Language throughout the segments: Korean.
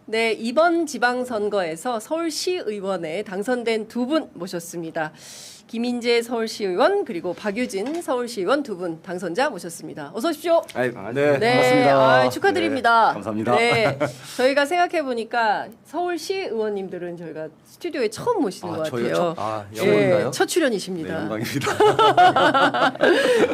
네, 이번 지방선거에서 서울시의원에 당선된 두 분 모셨습니다. 김인재 서울시의원 그리고 박유진 서울시의원 두 분 당선자 모셨습니다. 어서 오십시오. 네, 반갑습니다. 축하드립니다. 네, 감사합니다. 네, 저희가 생각해 보니까 서울시의원님들은 저희가 스튜디오에 처음 모시는 것 같아요. 영광인가요? 네, 첫 출연이십니다. 네, 영광입니다.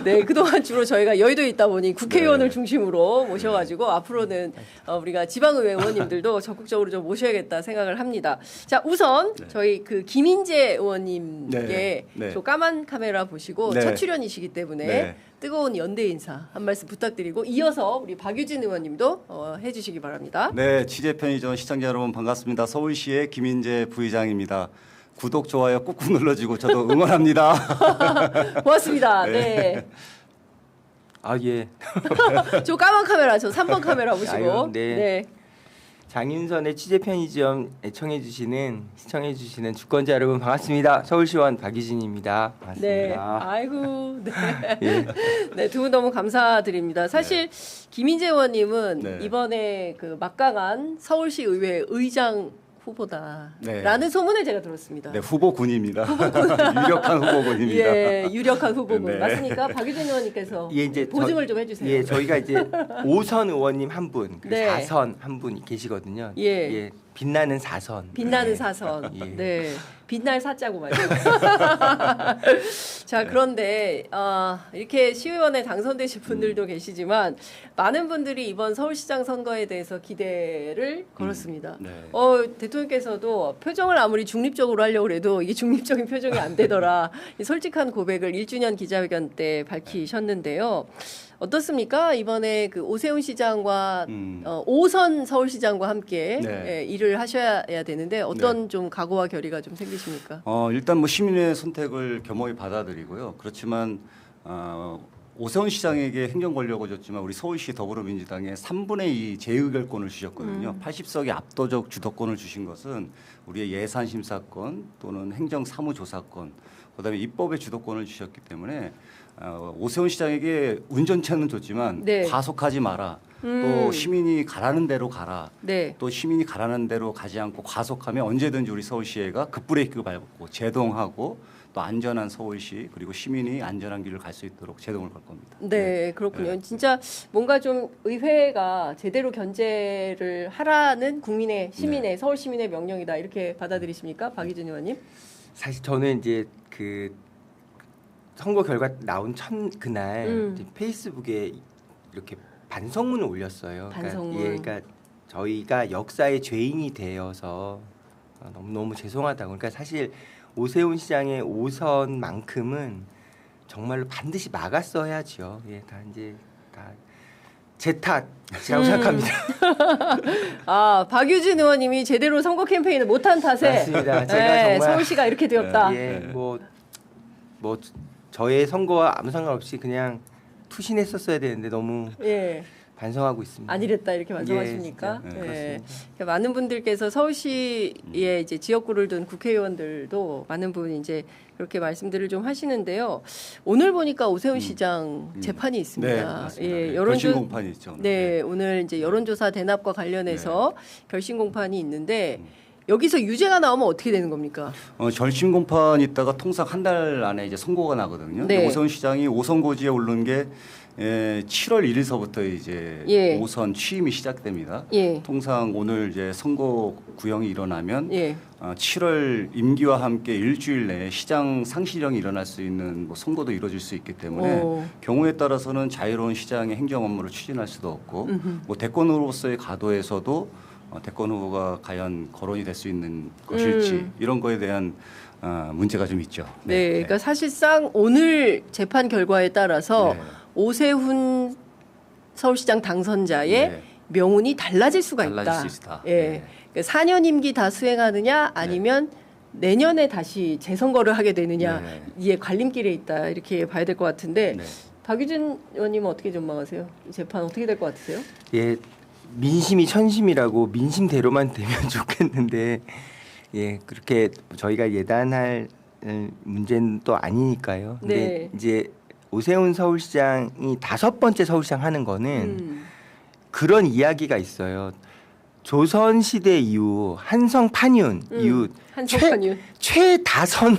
네, 그동안 주로 저희가 여의도에 있다 보니 국회의원을 중심으로 모셔가지고 앞으로는 우리가 지방의회 의원님들도 적극적으로 좀 모셔야겠다 생각을 합니다. 자, 우선 저희 그 김인재 의원님께 저 까만 카메라 보시고 첫 출연이시기 때문에 뜨거운 연대 인사 한 말씀 부탁드리고 이어서 우리 박유진 의원님도 해주시기 바랍니다. 네, 취재 편의점 시청자 여러분 반갑습니다. 서울시의 김인재 부의장입니다. 구독, 좋아요 꾹꾹 눌러주고 저도 응원합니다. 고맙습니다. 네. 예. 저 까만 카메라, 저 3번 카메라 보시고. 네. 장윤선의 취재 편의점 시청해주시는 주권자 여러분 반갑습니다. 서울시의원 박유진입니다. 반갑습니다. 네, 아이고, 네, 네, 두 분 너무 감사드립니다. 사실 김인재 의원님은 이번에 그 막강한 서울시 의회 의장 후보다라는 소문을 제가 들었습니다. 네, 후보군입니다. 유력한 후보군입니다. 예, 유력한 후보군 맞습니까? 박유진 의원님께서 이제 보증을 좀 해주세요. 예, 저희가 이제 5선 의원님 한 분, 그리고 4선 한 분이 계시거든요. 예, 빛나는 4선. 빛나는 4선. 네. 빛날 사자고 말이에요. 자, 그런데 이렇게 시의원에 당선되실 분들도 계시지만 많은 분들이 이번 서울시장 선거에 대해서 기대를 걸었습니다. 대통령께서도 표정을 아무리 중립적으로 하려고 해도 이게 중립적인 표정이 안 되더라. 솔직한 고백을 1주년 기자회견 때 밝히셨는데요. 어떻습니까? 이번에 그 오세훈 시장과 5선 서울시장과 함께 일을 하셔야 되는데 어떤 좀 각오와 결의가 좀 생기십니까? 일단 뭐 시민의 선택을 겸허히 받아들이고요. 그렇지만 오세훈 시장에게 행정 권력을 줬지만 우리 서울시 더불어민주당에 3분의 2 재의결권을 주셨거든요. 80석의 압도적 주도권을 주신 것은 우리의 예산 심사권 또는 행정 사무조사권, 그다음에 입법의 주도권을 주셨기 때문에 오세훈 시장에게 운전체는 줬지만 과속하지 마라. 또 시민이 가라는 대로 가라. 또 시민이 가라는 대로 가지 않고 과속하면 언제든지 우리 서울시가 급브레이크 밟고 제동하고 또 안전한 서울시 그리고 시민이 안전한 길을 갈 수 있도록 제동을 걸 겁니다. 네, 그렇군요. 진짜 뭔가 좀 의회가 제대로 견제를 하라는 시민의 서울 시민의 명령이다 이렇게 받아들이십니까, 박유진 의원님? 사실 저는 이제 그 선거 결과 나온 그날 이제 페이스북에 이렇게 반성문을 올렸어요. 반성문. 그러니까 저희가 역사의 죄인이 되어서 너무 죄송하다고. 그러니까 사실 오세훈 시장의 5선만큼은 정말로 반드시 막았어야죠. 다 제 탓이라고 생각합니다. 박유진 의원님이 제대로 선거 캠페인을 못한 탓에 맞습니다. 제가 정말 서울시가 이렇게 되었다. 뭐 저의 선거와 아무 상관없이 그냥 투신했었어야 되는데 너무 반성하고 있습니다. 안 이랬다 이렇게 반성하십니까? 많은 분들께서 서울시에 이제 지역구를 둔 국회의원들도 많은 분이 이제 그렇게 말씀들을 좀 하시는데요. 오늘 보니까 오세훈 시장 재판이 있습니다. 네, 맞습니다. 결심 공판이 있죠. 오늘 이제 여론조사 대납과 관련해서 결심 공판이 있는데 여기서 유죄가 나오면 어떻게 되는 겁니까? 결심 공판이 있다가 통상 한 달 안에 이제 선고가 나거든요. 오세훈 시장이 5선 고지에 오른 게 7월 1일서부터 이제 5선 취임이 시작됩니다. 통상 오늘 이제 선거 구형이 일어나면 7월 임기와 함께 일주일 내에 시장 상실령이 일어날 수 있는 뭐 선거도 이루어질 수 있기 때문에 경우에 따라서는 자유로운 시장의 행정 업무를 추진할 수도 없고 뭐 대권 후보로서의 가도에서도 대권 후보가 과연 거론이 될 수 있는 것일지 이런 거에 대한 문제가 좀 있죠. 그러니까 사실상 오늘 재판 결과에 따라서 오세훈 서울시장 당선자의 명운이 달라질 수가 있다. 달라질 수 있다. 그러니까 4년 임기 다 수행하느냐 아니면 내년에 다시 재선거를 하게 되느냐 이게 갈림길에 있다 이렇게 봐야 될 것 같은데 박유진 의원님은 어떻게 전망하세요? 이 재판 어떻게 될 것 같으세요? 민심이 천심이라고 민심대로만 되면 좋겠는데 그렇게 저희가 예단할 문제는 또 아니니까요. 근데 이제 오세훈 서울시장이 5번째 서울시장 하는 거는 그런 이야기가 있어요. 조선 시대 이후 한성 판윤 이후 최다선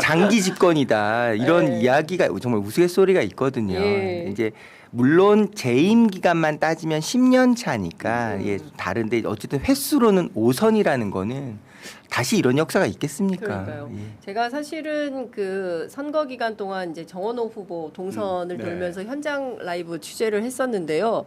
장기 집권이다 이런 네. 이야기가 정말 우스갯소리가 있거든요. 예. 이제 물론 재임 기간만 따지면 10년 차니까 예, 다른데 어쨌든 횟수로는 5선이라는 거는 다시 이런 역사가 있겠습니까? 그러니까요. 예. 제가 사실은 그 선거 기간 동안 이제 정원호 후보 동선을 네. 돌면서 현장 라이브 취재를 했었는데요.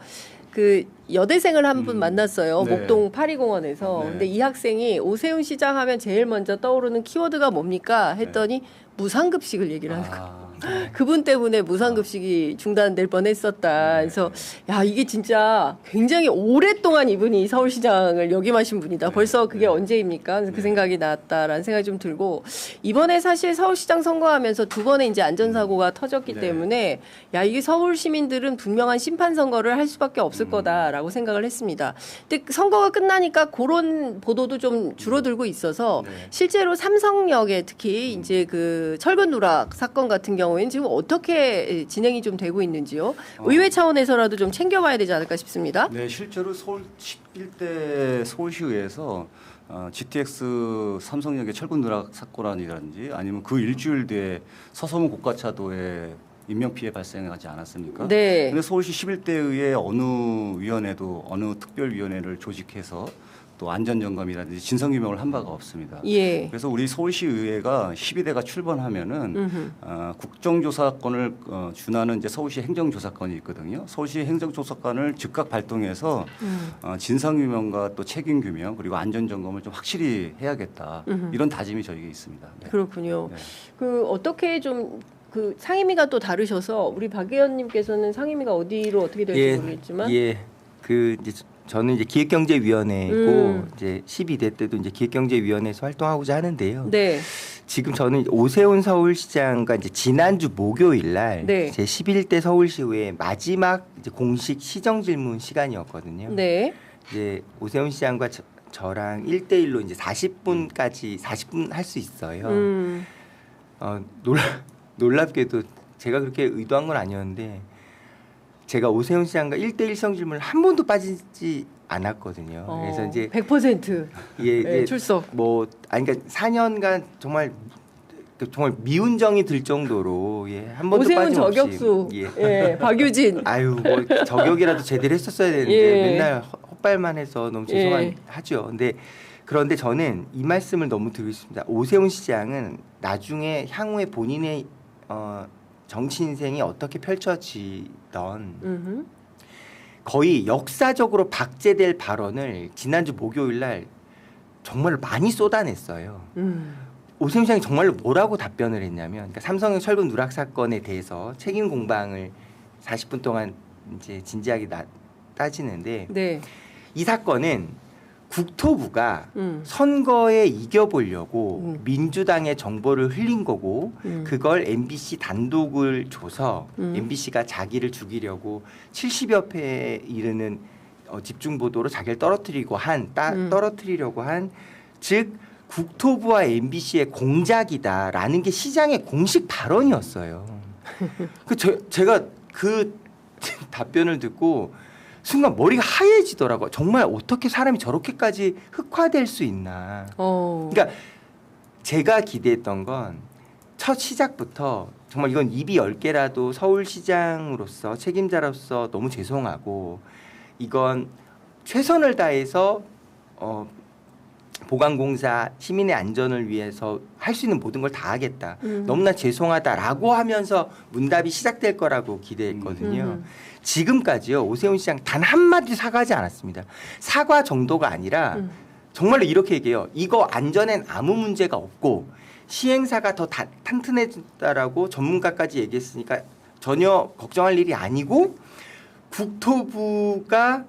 그 여대생을 한 분 만났어요. 네. 목동 파리공원에서. 네. 근데 이 학생이 오세훈 시장 하면 제일 먼저 떠오르는 키워드가 뭡니까? 했더니 무상급식을 얘기를 하는 거예요. 그분 때문에 무상급식이 중단될 뻔했었다. 그래서 야 이게 진짜 굉장히 오랫동안 이분이 서울시장을 역임하신 분이다. 벌써 그게 언제입니까? 그래서 그 생각이 났다라는 생각이 좀 들고 이번에 사실 서울시장 선거하면서 두 번의 이제 안전사고가 터졌기 때문에 야 이게 서울 시민들은 분명한 심판 선거를 할 수밖에 없을 거다라고 생각을 했습니다. 근데 선거가 끝나니까 그런 보도도 좀 줄어들고 있어서 실제로 삼성역에 특히 이제 그 철근 누락 사건 같은 경우에는 지금 어떻게 진행이 좀 되고 있는지요? 의회 차원에서라도 좀 챙겨봐야 되지 않을까 싶습니다. 네, 실제로 서울 11대 서울시의회에서 GTX 삼성역의 철근 누락 사건이라든지 아니면 그 일주일 뒤에 서서문 고가차도에 인명 피해 발생하지 않았습니까? 네. 근데 서울시 11대 의회 어느 위원회도 어느 특별위원회를 조직해서 또 안전점검이라든지 진상규명을 한 바가 없습니다. 예. 그래서 우리 서울시 의회가 12대가 출범하면은 국정조사권을 준하는 이제 서울시 행정조사권이 있거든요. 서울시 행정조사권을 즉각 발동해서 진상규명과 또 책임규명 그리고 안전점검을 좀 확실히 해야겠다 이런 다짐이 저에게 있습니다. 네. 그렇군요. 네. 그 어떻게 좀 그 상임위가 또 다르셔서 우리 박 의원님께서는 상임위가 어디로 어떻게 될지 모르겠지만 그 이제 저는 이제 기획경제위원회고 이제 12대 때도 이제 기획경제위원회에서 활동하고자 하는데요. 네. 지금 저는 오세훈 서울시장과 이제 지난주 목요일 날 네. 제 11대 서울시의회 마지막 이제 공식 시정 질문 시간이었거든요. 네. 이제 오세훈 시장과 저랑 1대1로 이제 40분 할 수 있어요. 놀랍게도 제가 그렇게 의도한 건 아니었는데 제가 오세훈 시장과 1대1 시정 질문을 한 번도 빠지지 않았거든요. 그래서 이제 100% 예, 출석. 아니 그러니까 4년간 정말 미운정이 들 정도로 한 번도 오세훈 빠짐없이 저격수, 박유진. 아유 뭐 저격이라도 제대로 했었어야 되는데 맨날 헛발만 해서 너무 죄송하죠. 그런데 저는 이 말씀을 너무 드리고 싶습니다. 오세훈 시장은 나중에 향후에 본인의 정치 인생이 어떻게 펼쳐지던 거의 역사적으로 박제될 발언을 지난주 목요일 날 정말 많이 쏟아냈어요. 오세훈 시장이 정말로 뭐라고 답변을 했냐면 그러니까 삼성역 철근 누락 사건에 대해서 책임 공방을 40분 동안 이제 진지하게 따지는데 이 사건은 국토부가 선거에 이겨보려고 민주당의 정보를 흘린 거고 그걸 MBC 단독을 줘서 MBC가 자기를 죽이려고 70여 회에 이르는 집중 보도로 자기를 떨어뜨리려고 한 즉 국토부와 MBC의 공작이다라는 게 시장의 공식 발언이었어요. 제가 그 답변을 듣고 순간 머리가 하얘지더라고요. 정말 어떻게 사람이 저렇게까지 흑화될 수 있나. 그러니까 제가 기대했던 건 첫 시작부터 정말 이건 입이 10개라도 서울시장으로서 책임자로서 너무 죄송하고 이건 최선을 다해서 보강공사 시민의 안전을 위해서 할 수 있는 모든 걸 다 하겠다. 너무나 죄송하다라고 하면서 문답이 시작될 거라고 기대했거든요. 지금까지요. 오세훈 시장 단 한마디 사과하지 않았습니다. 사과 정도가 아니라 정말로 이렇게 얘기해요. 이거 안전엔 아무 문제가 없고 시행사가 더 탄탄해졌다라고 전문가까지 얘기했으니까 전혀 걱정할 일이 아니고 국토부가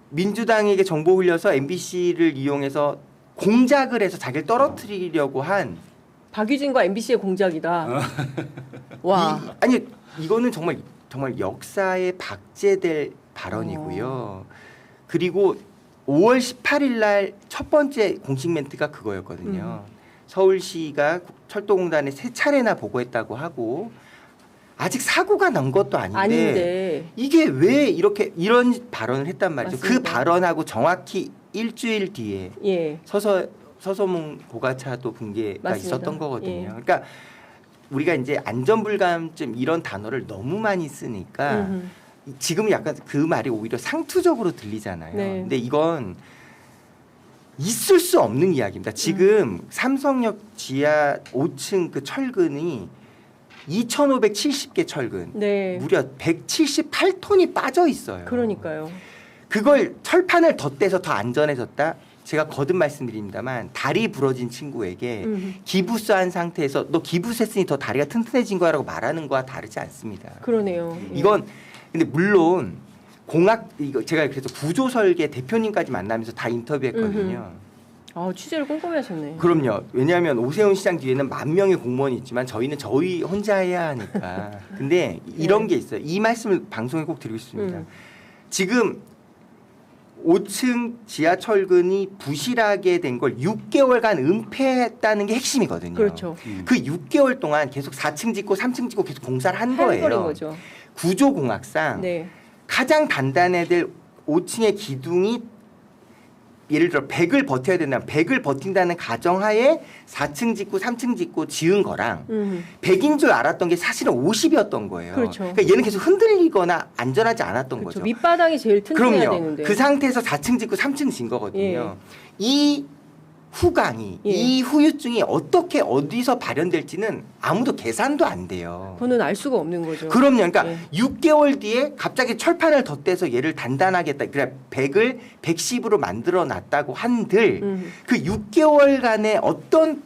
민주당에게 정보 흘려서 MBC를 이용해서 공작을 해서 자기를 떨어뜨리려고 한 박유진과 MBC의 공작이다. 와. 아니 이거는 정말 역사에 박제될 발언이고요. 그리고 5월 18일 날 첫 번째 공식 멘트가 그거였거든요. 서울시가 철도공단에 3차례나 보고했다고 하고 아직 사고가 난 것도 아닌데 이게 왜 이런 발언을 했단 말이죠. 맞습니다. 그 발언하고 정확히 일주일 뒤에 예. 서소문 고가차도 붕괴가 맞습니다. 있었던 거거든요. 예. 그러니까 우리가 이제 안전불감증 이런 단어를 너무 많이 쓰니까 지금 약간 그 말이 오히려 상투적으로 들리잖아요. 네. 근데 이건 있을 수 없는 이야기입니다. 지금 삼성역 지하 5층 그 철근이 2,570개 철근, 네. 무려 178톤이 빠져 있어요. 그러니까요. 그걸 철판을 덧대서 더 안전해졌다. 제가 거듭 말씀드립니다만 다리 부러진 친구에게 기부스한 상태에서 너 기부스했으니 더 다리가 튼튼해진 거야라고 말하는 거와 다르지 않습니다. 그러네요. 예. 이건 근데 물론 이거 제가 그래서 구조설계 대표님까지 만나면서 다 인터뷰했거든요. 아, 취재를 꼼꼼히 하셨네. 그럼요. 왜냐하면 오세훈 시장 뒤에는 10,000명의 공무원이 있지만 저희는 저희 혼자 해야 하니까. 근데 이런 게 있어요. 이 말씀을 방송에 꼭 드리고 싶습니다. 지금 5층 지하철근이 부실하게 된 걸 6개월간 은폐했다는 게 핵심이거든요. 그렇죠. 그 6개월 동안 계속 4층 짓고 3층 짓고 계속 공사를 한 거예요. 거린 거죠. 구조공학상 네. 가장 단단해야 될 5층의 기둥이 예를 들어 100을 버텨야 된다면 100을 버틴다는 가정하에 4층 짓고 3층 짓고 지은 거랑 100인 줄 알았던 게 사실은 50이었던 거예요. 그렇죠. 그러니까 얘는 계속 흔들리거나 안전하지 않았던 그렇죠. 거죠. 밑바닥이 제일 튼튼해야 그럼요. 되는데. 그 상태에서 4층 짓고 3층 진 거거든요. 예. 이 후광이 예. 이 후유증이 어떻게 어디서 발현될지는 아무도 계산도 안 돼요. 그거는 알 수가 없는 거죠. 그럼요. 그러니까 예. 6개월 뒤에 갑자기 철판을 덧대서 얘를 단단하게 했다. 그러니까 100을 110으로 만들어 놨다고 한들 그 6개월간의 어떤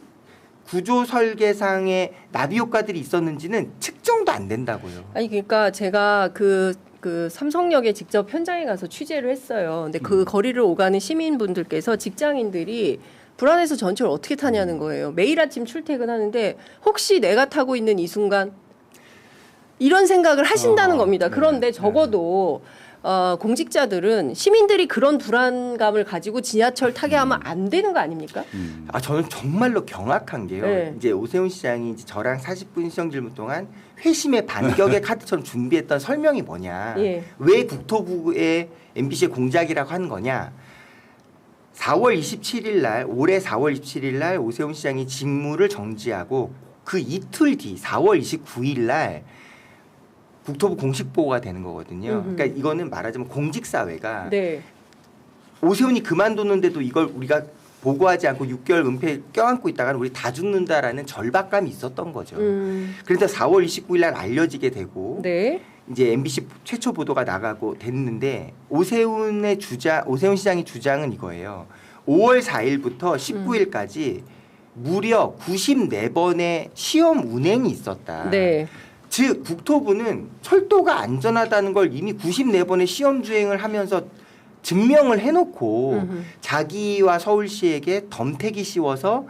구조 설계상의 나비 효과들이 있었는지는 측정도 안 된다고요. 아니 그러니까 제가 그 삼성역에 직접 현장에 가서 취재를 했어요. 근데 그 거리를 오가는 시민분들께서 직장인들이 불안해서 전철을 어떻게 타냐는 거예요. 매일 아침 출퇴근하는데 혹시 내가 타고 있는 이 순간 이런 생각을 하신다는 겁니다. 그런데 적어도 공직자들은 시민들이 그런 불안감을 가지고 지하철 타게 하면 안 되는 거 아닙니까? 아 저는 정말로 경악한 게요. 네. 이제 오세훈 시장이 이제 저랑 40분 시정 질문 동안 회심의 반격의 카드처럼 준비했던 설명이 뭐냐. 예. 왜 국토부의 MBC의 공작이라고 한 거냐. 4월 27일 날 올해 4월 27일 날 오세훈 시장이 직무를 정지하고 그 이틀 뒤 4월 29일 날 국토부 공식 보고가 되는 거거든요. 그러니까 이거는 말하자면 공직사회가 네. 오세훈이 그만뒀는데도 이걸 우리가 보고하지 않고 6개월 은폐 껴안고 있다가는 우리 다 죽는다라는 절박감이 있었던 거죠. 그래서 4월 29일 날 알려지게 되고 네. 이제 MBC 최초 보도가 나가고 됐는데 오세훈 시장의 주장은 이거예요. 5월 4일부터 19일까지 무려 94번의 시험 운행이 있었다. 네. 즉 국토부는 철도가 안전하다는 걸 이미 94번의 시험 주행을 하면서 증명을 해놓고 자기와 서울시에게 덤태기 씌워서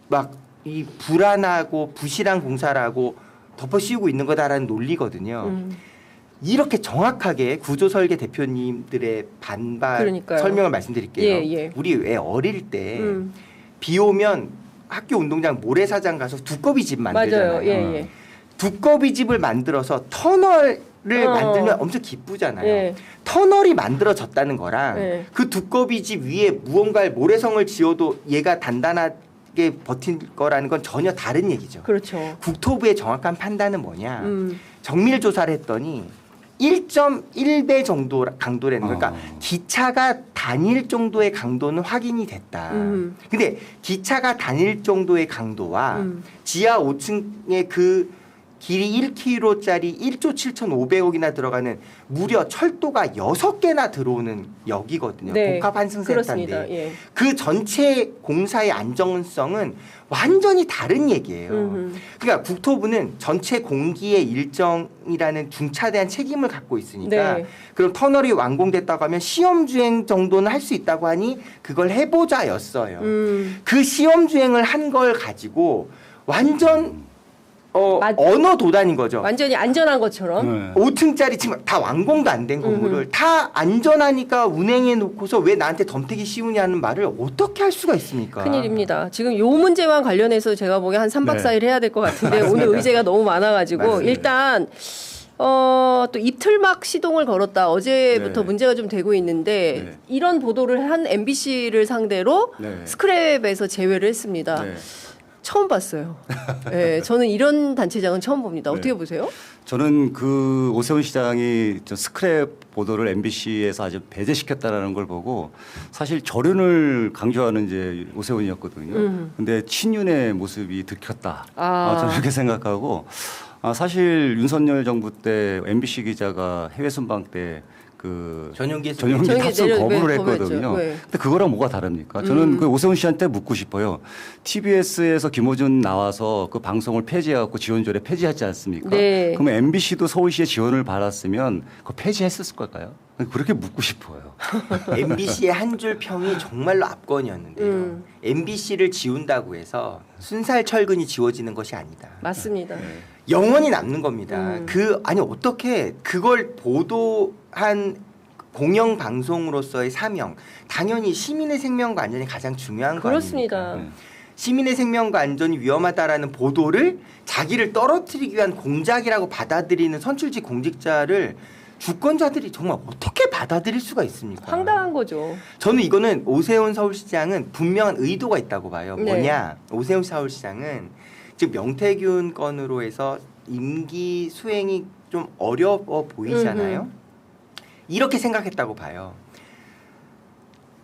막 이 불안하고 부실한 공사라고 덮어씌우고 있는 거다라는 논리거든요. 이렇게 정확하게 구조설계 대표님들의 반발 그러니까요. 설명을 말씀드릴게요. 예, 예. 우리 왜 어릴 때 비 오면 학교 운동장 모래사장 가서 두꺼비집 만들잖아요. 맞아요. 예, 예. 두꺼비집을 만들어서 터널을 만들면 엄청 기쁘잖아요. 예. 터널이 만들어졌다는 거랑 예. 그 두꺼비집 위에 무언가를 모래성을 지어도 얘가 단단하게 버틴 거라는 건 전혀 다른 얘기죠. 그렇죠. 국토부의 정확한 판단은 뭐냐. 정밀 조사를 했더니 1.1배 정도 강도라는 거니까 기차가 다닐 정도의 강도는 확인이 됐다. 근데 기차가 다닐 정도의 강도와 지하 5층의 그 길이 1km짜리 1조 7,500억이나 들어가는 무려 철도가 6개나 들어오는 역이거든요. 네, 복합 환승센터인데 그렇습니다. 예. 그 전체 공사의 안정성은 완전히 다른 얘기예요. 그러니까 국토부는 전체 공기의 일정이라는 중차대한 책임을 갖고 있으니까 네. 그럼 터널이 완공됐다고 하면 시험 주행 정도는 할 수 있다고 하니 그걸 해보자였어요. 그 시험 주행을 한 걸 가지고 완전 언어 도단인 거죠. 완전히 안전한 것처럼. 네. 5층짜리 지금 다 완공도 안 된 건물을 다 안전하니까 운행해 놓고서 왜 나한테 덤태기 씌우냐는 말을 어떻게 할 수가 있습니까? 큰일입니다. 지금 요 문제와 관련해서 제가 보기에 한 3박 네. 4일 해야 될 것 같은데 오늘 의제가 너무 많아가지고 맞습니다. 일단 또 입틀막 시동을 걸었다. 어제부터 네. 문제가 좀 되고 있는데 네. 이런 보도를 한 MBC를 상대로 네. 스크랩에서 제외를 했습니다. 네. 처음 봤어요. 네, 저는 이런 단체장은 처음 봅니다. 어떻게 네. 보세요? 저는 그 오세훈 시장이 저 스크랩 보도를 MBC에서 아주 배제시켰다라는 걸 보고 사실 절연을 강조하는 이제 오세훈이었거든요. 근데 친윤의 모습이 들켰다. 저는 이렇게 생각하고 사실 윤석열 정부 때 MBC 기자가 해외 순방 때 그 전용기 탑승 거부를 했거든요. 왜? 근데 그거랑 뭐가 다릅니까? 저는 그 오세훈 씨한테 묻고 싶어요. TBS에서 김호준 나와서 그 방송을 폐지해갖고 지원조례 폐지하지 않습니까? 네. 그러면 MBC도 서울시의 지원을 받았으면 그거 폐지했을 걸까요? 그렇게 묻고 싶어요. MBC의 한 줄 평이 정말로 압권이었는데요. MBC를 지운다고 해서 순살 철근이 지워지는 것이 아니다. 맞습니다. 영원히 남는 겁니다. 아니 어떻게 그걸 보도한 공영 방송으로서의 사명, 당연히 시민의 생명과 안전이 가장 중요한 거 그렇습니다. 아닙니까? 시민의 생명과 안전이 위험하다라는 보도를 자기를 떨어뜨리기 위한 공작이라고 받아들이는 선출직 공직자를 주권자들이 정말 어떻게 받아들일 수가 있습니까? 황당한 거죠. 저는 이거는 오세훈 서울시장은 분명한 의도가 있다고 봐요. 네. 뭐냐? 오세훈 서울시장은 지금 명태균 건으로 해서 임기 수행이 좀 어려워 보이잖아요. 이렇게 생각했다고 봐요.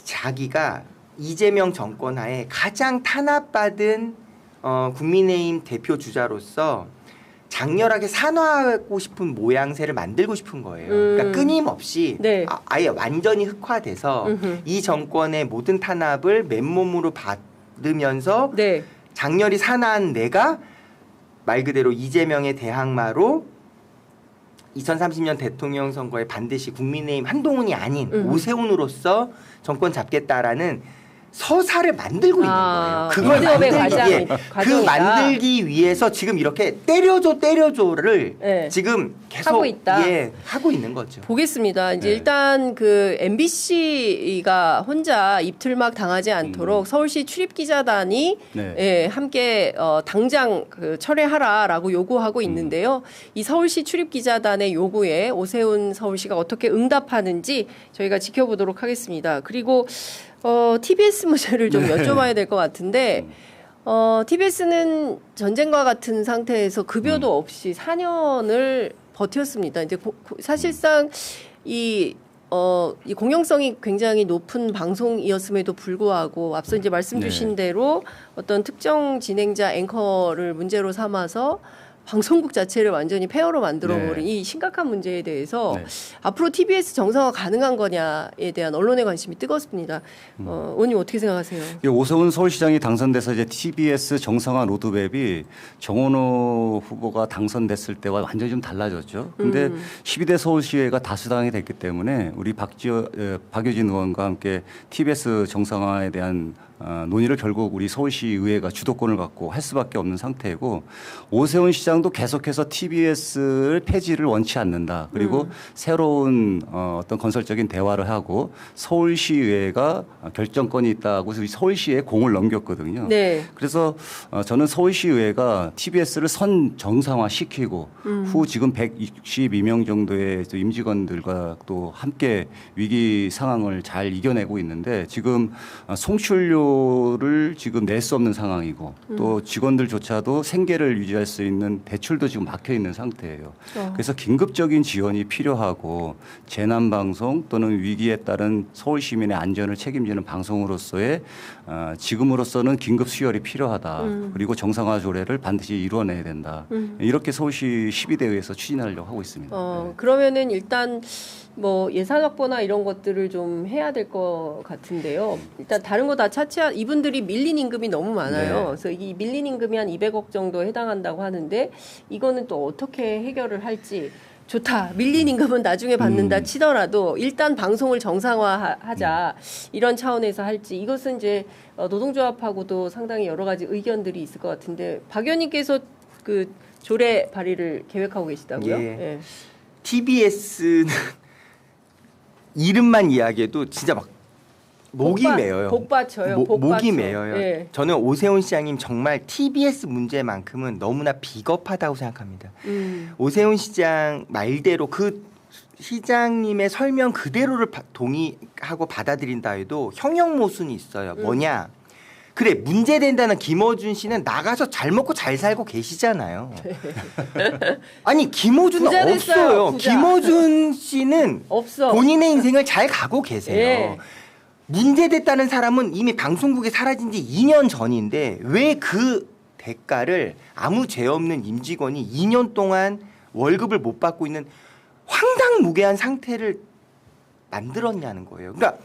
자기가 이재명 정권 하에 가장 탄압받은 국민의힘 대표 주자로서 장렬하게 산화하고 싶은 모양새를 만들고 싶은 거예요. 그러니까 끊임없이 네. 아예 완전히 흑화돼서 이 정권의 모든 탄압을 맨몸으로 받으면서 네. 장렬히 산화한 내가 말 그대로 이재명의 대항마로 2030년 대통령 선거에 반드시 국민의힘 한동훈이 아닌 오세훈으로서 정권 잡겠다라는 서사를 만들고 있는 거예요. 그걸 과정이다. 만들기 위해서 지금 이렇게 때려줘를 네. 지금 계속 하고 있다. 하고 있는 거죠. 보겠습니다. 이제 네. 일단 그 MBC가 혼자 입틀막 당하지 않도록 서울시 출입기자단이 네. 함께 당장 그 철회하라라고 요구하고 있는데요. 이 서울시 출입기자단의 요구에 오세훈 서울시가 어떻게 응답하는지 저희가 지켜보도록 하겠습니다. 그리고 TBS 문제를 좀 여쭤봐야 될 것 같은데 TBS는 전쟁과 같은 상태에서 급여도 없이 4년을 버텼습니다. 이제 사실상 이 공영성이 굉장히 높은 방송이었음에도 불구하고 앞서 이제 말씀 주신 대로 어떤 특정 진행자 앵커를 문제로 삼아서 방송국 자체를 완전히 폐허로 만들어버린 이 심각한 문제에 대해서 앞으로 TBS 정상화 가능한 거냐에 대한 언론의 관심이 뜨겁습니다. 의원님 어떻게 생각하세요? 오세훈 서울시장이 당선돼서 이제 TBS 정상화 로드맵이 정원호 후보가 당선됐을 때와 완전히 좀 달라졌죠. 근데 12대 서울시의회가 다수당이 됐기 때문에 우리 박효진 의원과 함께 TBS 정상화에 대한 논의를 결국 우리 서울시 의회가 주도권을 갖고 할 수밖에 없는 상태이고 오세훈 시장도 계속해서 TBS를 폐지를 원치 않는다. 그리고 새로운 어떤 건설적인 대화를 하고 서울시 의회가 결정권이 있다고 해서 서울시에 공을 넘겼거든요. 네. 그래서 저는 서울시 의회가 TBS를 선 정상화시키고 후 지금 162명 정도의 임직원들과 또 함께 위기 상황을 잘 이겨내고 있는데 지금 송출료 를 지금 낼 수 없는 상황이고 또 직원들조차도 생계를 유지할 수 있는 대출도 지금 막혀 있는 상태예요. 그래서 긴급적인 지원이 필요하고 재난 방송 또는 위기에 따른 서울 시민의 안전을 책임지는 방송으로서의 지금으로서는 긴급 수혈이 필요하다. 그리고 정상화 조례를 반드시 이루어내야 된다. 이렇게 서울시 12대의회에서 추진하려고 하고 있습니다. 그러면은 일단 뭐 예산 확보나 이런 것들을 좀 해야 될 것 같은데요. 일단 다른 거 다 차치하 이분들이 밀린 임금이 너무 많아요. 그래서 이 밀린 임금이 한 200억 정도 해당한다고 하는데 이거는 또 어떻게 해결을 할지 좋다. 밀린 임금은 나중에 받는다 치더라도 일단 방송을 정상화하자 이런 차원에서 할지 이것은 이제 노동조합하고도 상당히 여러 가지 의견들이 있을 것 같은데 박 의원님께서 그 조례 발의를 계획하고 계시다고요? 예. 예. TBS는 이름만 이야기해도 진짜 막 목이 메어요. 복받쳐요. 목이 메어요. 예. 저는 오세훈 시장님 정말 TBS 문제만큼은 너무나 비겁하다고 생각합니다. 오세훈 시장 말대로 그 시장님의 설명 그대로를 동의하고 받아들인다 해도 형용 모순이 있어요. 뭐냐? 그래 문제된다는 김어준 씨는 나가서 잘 먹고 잘 살고 계시잖아요. 아니 김어준은 부자 됐어요, 없어요. 부자. 김어준 씨는 없어. 본인의 인생을 잘 가고 계세요. 예. 문제됐다는 사람은 이미 방송국에 사라진 지 2년 전인데 왜 그 대가를 아무 죄 없는 임직원이 2년 동안 월급을 못 받고 있는 황당무계한 상태를 만들었냐는 거예요. 그러니까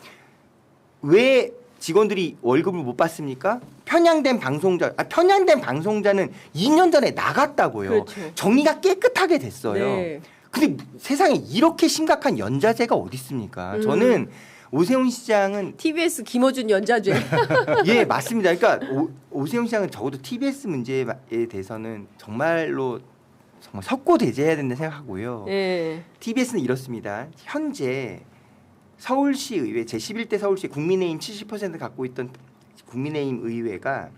왜 직원들이 월급을 못 받습니까? 편향된 방송자는 2년 전에 나갔다고요. 그렇죠. 정리가 깨끗하게 됐어요. 네. 근데 세상에 이렇게 심각한 연좌제가 어디 있습니까? 저는 오세훈 시장은 TBS 김어준 연자죄. 예 맞습니다. 그러니까 오세훈 시장은 적어도 TBS 문제에 대해서는 정말로 정말 석고대죄해야 된다 생각하고요. 예. TBS는 이렇습니다. 현재 서울시 의회 제11대 서울시 국민의힘 70% 갖고 있던 국민의힘 의회가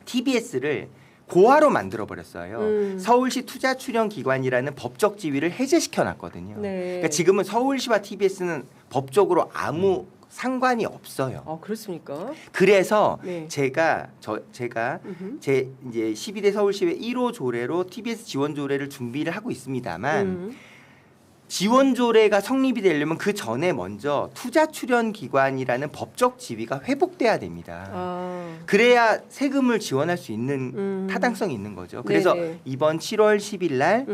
TBS를 고화로 만들어 버렸어요. 서울시 투자출연기관이라는 법적 지위를 해제시켜 놨거든요. 네. 그러니까 지금은 서울시와 TBS는 법적으로 아무 상관이 없어요. 아 그렇습니까? 그래서 네. 제가 제 이제 12대 서울시회 1호 조례로 TBS 지원 조례를 준비를 하고 있습니다만 지원 조례가 성립이 되려면 그 전에 먼저 투자 출연 기관이라는 법적 지위가 회복돼야 됩니다. 아. 그래야 세금을 지원할 수 있는 타당성이 있는 거죠. 그래서 네네. 이번 7월 10일 날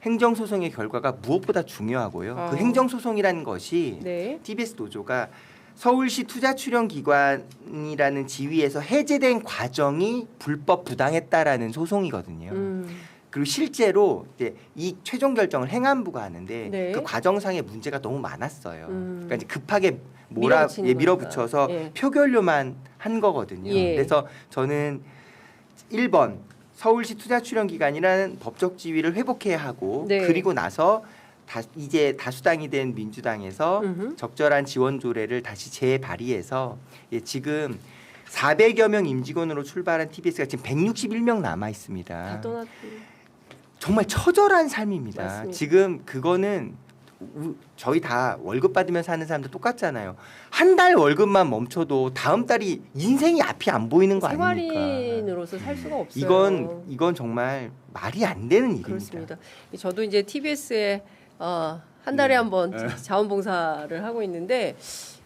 행정소송의 결과가 무엇보다 중요하고요. 아. 그 행정소송이라는 것이 네. TBS 노조가 서울시 투자출연기관이라는 지위에서 해제된 과정이 불법 부당했다라는 소송이거든요. 그리고 실제로 이제 이 최종 결정을 행안부가 하는데 네. 그 과정상의 문제가 너무 많았어요. 그러니까 이제 급하게 밀어붙이는 밀어붙여서 거니까. 예. 표결료만 한 거거든요. 예. 그래서 저는 1번 서울시 투자출연기관이라는 법적 지위를 회복해야 하고 네. 그리고 나서 이제 다수당이 된 민주당에서 적절한 지원 조례를 다시 재발의해서 지금 400여 명 임직원으로 출발한 TBS가 지금 161명 남아 있습니다. 다 떠났고. 정말 처절한 삶입니다. 맞습니다. 지금 그거는 저희 다 월급 받으면서 사는 사람들 똑같잖아요. 한 달 월급만 멈춰도 다음 달이 인생이 앞이 안 보이는 거 아닙니까? 생활인으로서 살 수가 없어요. 이건 정말 말이 안 되는 일입니다. 그렇습니다. 저도 이제 TBS에 한 달에 한 번 자원봉사를 하고 있는데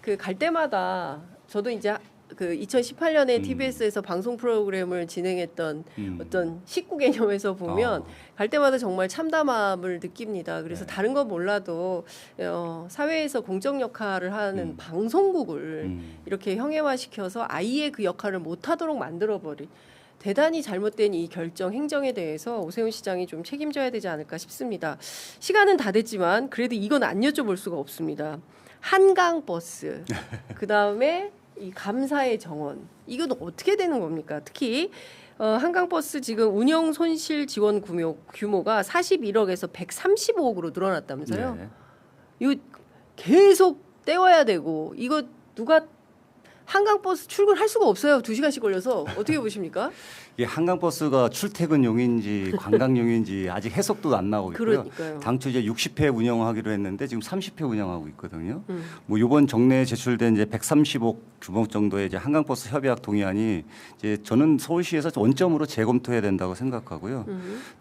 그 갈 때마다 저도 이제 그 2018년에 TBS에서 방송 프로그램을 진행했던 어떤 식구 개념에서 보면 갈 때마다 정말 참담함을 느낍니다. 그래서 다른 건 몰라도 사회에서 공적 역할을 하는 방송국을 이렇게 형해화시켜서 아예 그 역할을 못하도록 만들어버린 대단히 잘못된 이 결정 행정에 대해서 오세훈 시장이 좀 책임져야 되지 않을까 싶습니다. 시간은 다 됐지만 그래도 이건 안 여쭤볼 수가 없습니다. 한강버스 그다음에 이 감사의 정원 이건 어떻게 되는 겁니까? 특히 한강버스 지금 운영 손실 지원 규모가 41억에서 135억으로 늘어났다면서요? 네. 이거 계속 떼워야 되고 이거 누가 한강버스 출근할 수가 없어요. 2시간씩 걸려서 어떻게 보십니까? 이게 한강버스가 출퇴근용인지 관광용인지 아직 해석도 안 나오고 있고요. 그러니까요. 당초 이제 60회 운영하기로 했는데 지금 30회 운영하고 있거든요. 뭐 이번 정례에 제출된 이제 130억 규모 정도의 이제 한강버스 협약 동의안이 이제 저는 서울시에서 원점으로 재검토해야 된다고 생각하고요.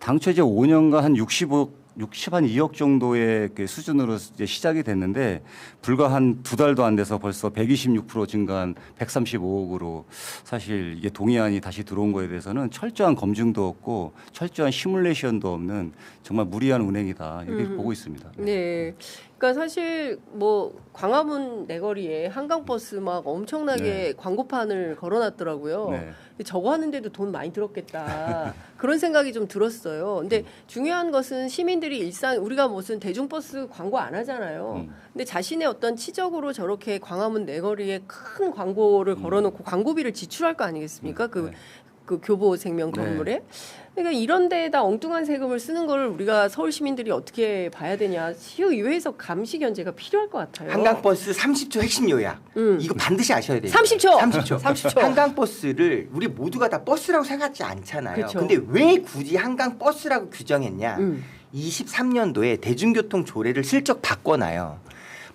당초 이제 5년간 한 2억 정도의 그 수준으로 이제 시작이 됐는데 불과 한 2달도 안 돼서 벌써 126% 증가한 135억으로 사실 이게 동의안이 다시 들어온 거에 대해서는 철저한 검증도 없고 철저한 시뮬레이션도 없는 정말 무리한 운행이다 이렇게 보고 있습니다. 네. 그러니까 사실 뭐 광화문 내거리에 한강버스 막 엄청나게 광고판을 걸어놨더라고요. 네. 저거 하는데도 돈 많이 들었겠다. 그런 생각이 좀 들었어요. 근데 중요한 것은 시민들이 우리가 무슨 대중버스 광고 안 하잖아요. 근데 자신의 어떤 치적으로 저렇게 광화문 내거리에 큰 광고를 걸어놓고 광고비를 지출할 거 아니겠습니까? 그 그 교보생명 건물에. 그러니까 이런 데에다 엉뚱한 세금을 쓰는 걸 우리가 서울 시민들이 어떻게 봐야 되냐. 시의회에서 감시 견제가 필요할 것 같아요. 한강버스 30초 핵심 요약. 이거 반드시 아셔야 돼요. 30초. 30초. 30초. 한강버스를 우리 모두가 다 버스라고 생각하지 않잖아요. 그쵸. 근데 왜 굳이 한강버스라고 규정했냐. 23년도에 대중교통 조례를 슬쩍 바꿔놔요.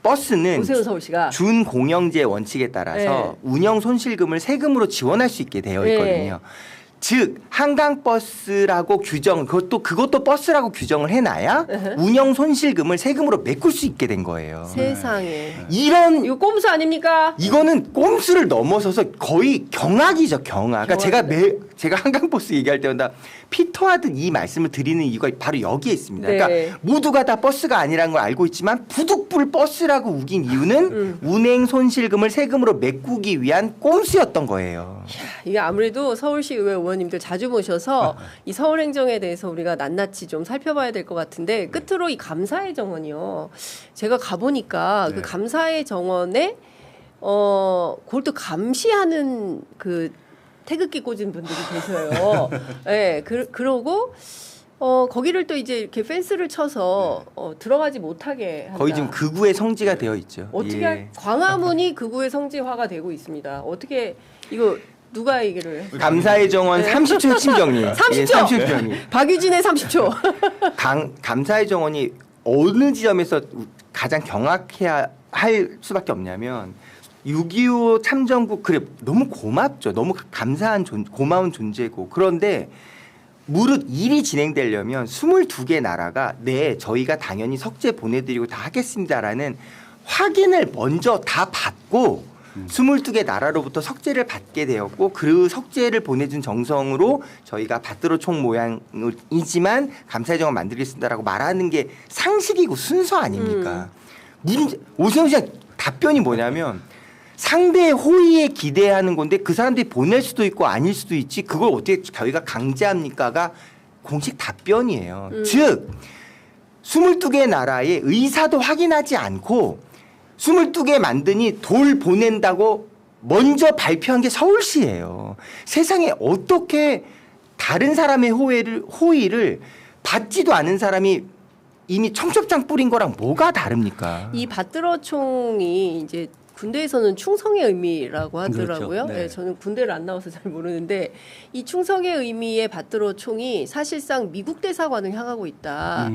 버스는 오세훈 서울시가 준공영제 원칙에 따라서 운영 손실금을 세금으로 지원할 수 있게 되어 있거든요. 즉 한강버스라고 그것도 버스라고 규정을 해놔야 운영 손실금을 세금으로 메꿀 수 있게 된 거예요. 세상에. 이런 이거 꼼수 아닙니까? 이거는 꼼수를 넘어서서 거의 경악이죠, 경악. 그러니까 제가 한강버스 얘기할 때마다 피터하듯 이 말씀을 드리는 이유가 바로 여기에 있습니다. 네. 그러니까 모두가 다 버스가 아니라는 걸 알고 있지만 부득불 버스라고 우긴 이유는 운행 손실금을 세금으로 메꾸기 위한 꼼수였던 거예요. 이게 아무래도 서울시 의회 의원님들 자주 모셔서 이 서울 행정에 대해서 우리가 낱낱이 좀 살펴봐야 될 것 같은데 끝으로 이 감사의 정원이요. 제가 가보니까 그 감사의 정원에 그걸 또 감시하는 그 태극기 꽂은 분들이 계셔요. 네, 그러고 거기를 또 이제 이렇게 펜스를 쳐서 들어가지 못하게 한다. 거의 지금 극우의 성지가 되어 있죠. 어떻게 광화문이 극우의 성지화가 되고 있습니다. 어떻게 이거 누가 얘기를 했어요? 감사의 정원 30초 핵심 정리. 30초. 30초 정리. 박유진의 30초. 감사의 정원이 어느 지점에서 가장 경악해야 할 수밖에 없냐면 6.25 참전국 그래 너무 고맙죠. 너무 감사한 고마운 존재고 그런데 무릇 일이 진행되려면 22개 나라가 네 저희가 당연히 석재 보내드리고 다 하겠습니다라는 확인을 먼저 다 받고 22개 나라로부터 석재를 받게 되었고 그 석재를 보내준 정성으로 저희가 받들어 총 모양이지만 감사의 정원 만들겠습니다라고 말하는 게 상식이고 순서 아닙니까? 오세훈 씨의 답변이 뭐냐면 상대의 호의에 기대하는 건데 그 사람들이 보낼 수도 있고 아닐 수도 있지 그걸 어떻게 저희가 강제합니까가 공식 답변이에요. 즉 22개 나라의 의사도 확인하지 않고 22개 만드니 돌 보낸다고 먼저 발표한 게 서울시예요. 세상에 어떻게 다른 사람의 호의를 받지도 않은 사람이 이미 청첩장 뿌린 거랑 뭐가 다릅니까? 이 받들어 총이 이제 군대에서는 충성의 의미라고 하더라고요. 그렇죠. 네. 네, 저는 군대를 안 나와서 잘 모르는데 이 충성의 의미의 받들어 총이 사실상 미국 대사관을 향하고 있다.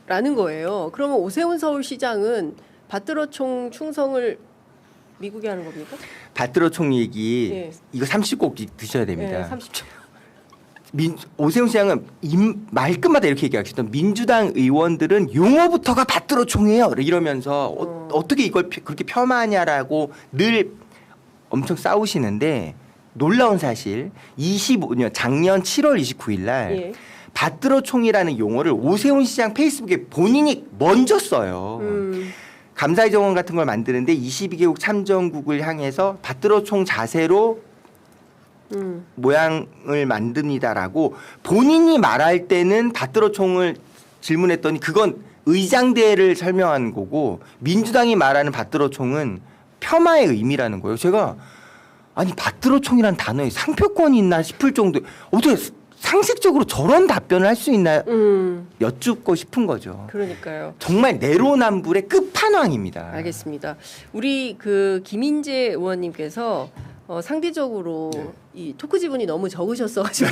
라는 거예요. 그러면 오세훈 서울시장은 받들어 총 충성을 미국에 하는 겁니까? 받들어 총 얘기 네. 이거 30꼭 꼭 드셔야 됩니다. 네, 30초. 오세훈 시장은 말끝마다 이렇게 얘기하시던 민주당 의원들은 용어부터가 받들어 총이에요 이러면서 어떻게 이걸 그렇게 폄하하냐라고 늘 엄청 싸우시는데 놀라운 사실 25년 작년 7월 29일 날 예. 받들어 총이라는 용어를 오세훈 시장 페이스북에 본인이 먼저 써요. 감사의 정원 같은 걸 만드는데 22개국 참전국을 향해서 받들어 총 자세로 모양을 만듭니다라고 본인이 말할 때는 받들어 총을 질문했더니 그건 의장대를 설명한 거고 민주당이 말하는 받들어 총은 폄하의 의미라는 거예요. 제가 아니 받들어 총이라는 단어에 상표권이 있나 싶을 정도 어떻게 상식적으로 저런 답변을 할 수 있나 여쭙고 싶은 거죠. 그러니까요. 정말 내로남불의 끝판왕입니다. 알겠습니다. 우리 그 김인재 의원님께서 상대적으로 이 토크 지분이 너무 적으셨어가지고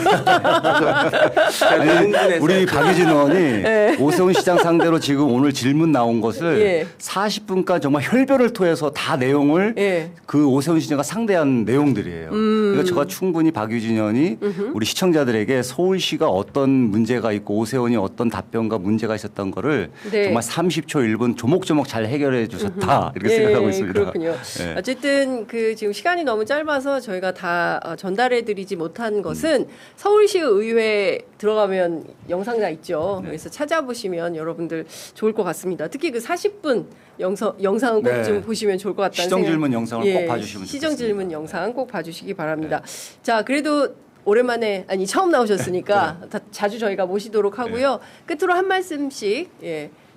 아니, 우리 박유진 의원이 네. 오세훈 시장 상대로 지금 오늘 질문 나온 것을 예. 40분간 정말 혈변을 토해서 다 내용을 예. 그 오세훈 시장과 상대한 내용들이에요. 그러니까 제가 충분히 박유진 의원이 우리 시청자들에게 서울시가 어떤 문제가 있고 오세훈이 어떤 답변과 문제가 있었던 거를 네. 정말 30초 1분 조목조목 잘 해결해 주셨다 이렇게 생각하고 있습니다. 그렇군요. 예. 어쨌든 그 지금 시간이 너무 짧아서 저희가 다 전달해드리지 못한 것은 서울시 의회 들어가면 영상 다 있죠. 그래서 찾아보시면 여러분들 좋을 것 같습니다. 특히 그 40분 영상은 꼭 네. 좀 보시면 좋을 것 같다는 시정 생각. 질문 영상을 꼭 봐주시면 시정 좋겠습니다. 질문 영상 꼭 봐주시기 바랍니다. 자, 그래도 오랜만에 처음 나오셨으니까 자주 저희가 모시도록 하고요. 끝으로 한 말씀씩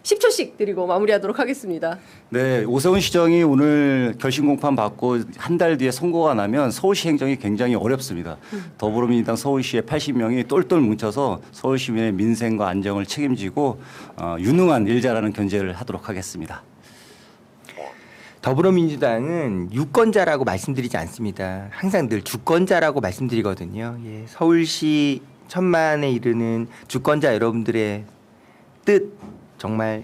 10초씩 드리고 마무리하도록 하겠습니다. 네, 오세훈 시장이 오늘 결심 공판 받고 한 달 뒤에 선고가 나면 서울시 행정이 굉장히 어렵습니다. 더불어민주당 서울시의 80명이 똘똘 뭉쳐서 서울 시민의 민생과 안정을 책임지고 유능한 일자라는 견제를 하도록 하겠습니다. 더불어민주당은 유권자라고 말씀드리지 않습니다. 항상 늘 주권자라고 말씀드리거든요. 예, 서울시 1,000만에 이르는 주권자 여러분들의 뜻 정말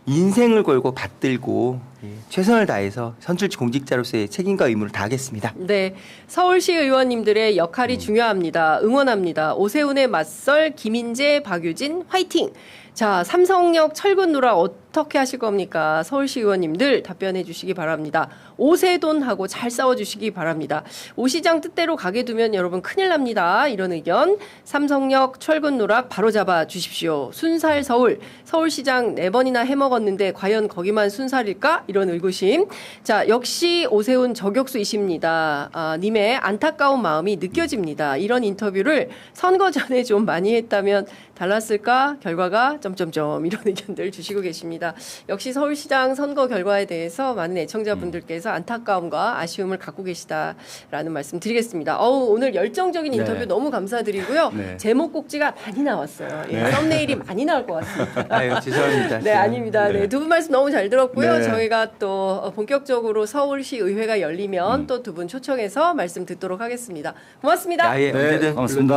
인생을 걸고 받들고 최선을 다해서 선출직 공직자로서의 책임과 의무를 다하겠습니다. 네, 서울시 의원님들의 역할이 중요합니다. 응원합니다. 오세훈에 맞설 김인재, 박유진 화이팅! 자, 삼성역 철근 누락 어떻게 하실 겁니까? 서울시 의원님들 답변해 주시기 바랍니다. 오세돈하고 잘 싸워주시기 바랍니다. 오 시장 뜻대로 가게 두면 여러분 큰일 납니다. 이런 의견. 삼성역 철근 누락 바로잡아 주십시오. 순살 서울. 서울시장 4번이나 해먹었는데 과연 거기만 순살일까? 이런 의구심. 자, 역시 오세훈 저격수이십니다. 님의 안타까운 마음이 느껴집니다. 이런 인터뷰를 선거 전에 좀 많이 했다면 달랐을까? 결과가 점점점 이런 의견들 주시고 계십니다. 역시 서울시장 선거 결과에 대해서 많은 애청자분들께서 안타까움과 아쉬움을 갖고 계시다라는 말씀 드리겠습니다. 오늘 열정적인 인터뷰 네. 너무 감사드리고요. 네. 제목 꼭지가 많이 나왔어요. 예, 네. 썸네일이 많이 나올 것 같습니다. 아유, 죄송합니다. 네, 아닙니다. 네, 네. 두 분 말씀 너무 잘 들었고요. 네. 저희가 또 본격적으로 서울시 의회가 열리면 또 두 분 초청해서 말씀 듣도록 하겠습니다. 고맙습니다. 예, 네, 언제든 고맙습니다.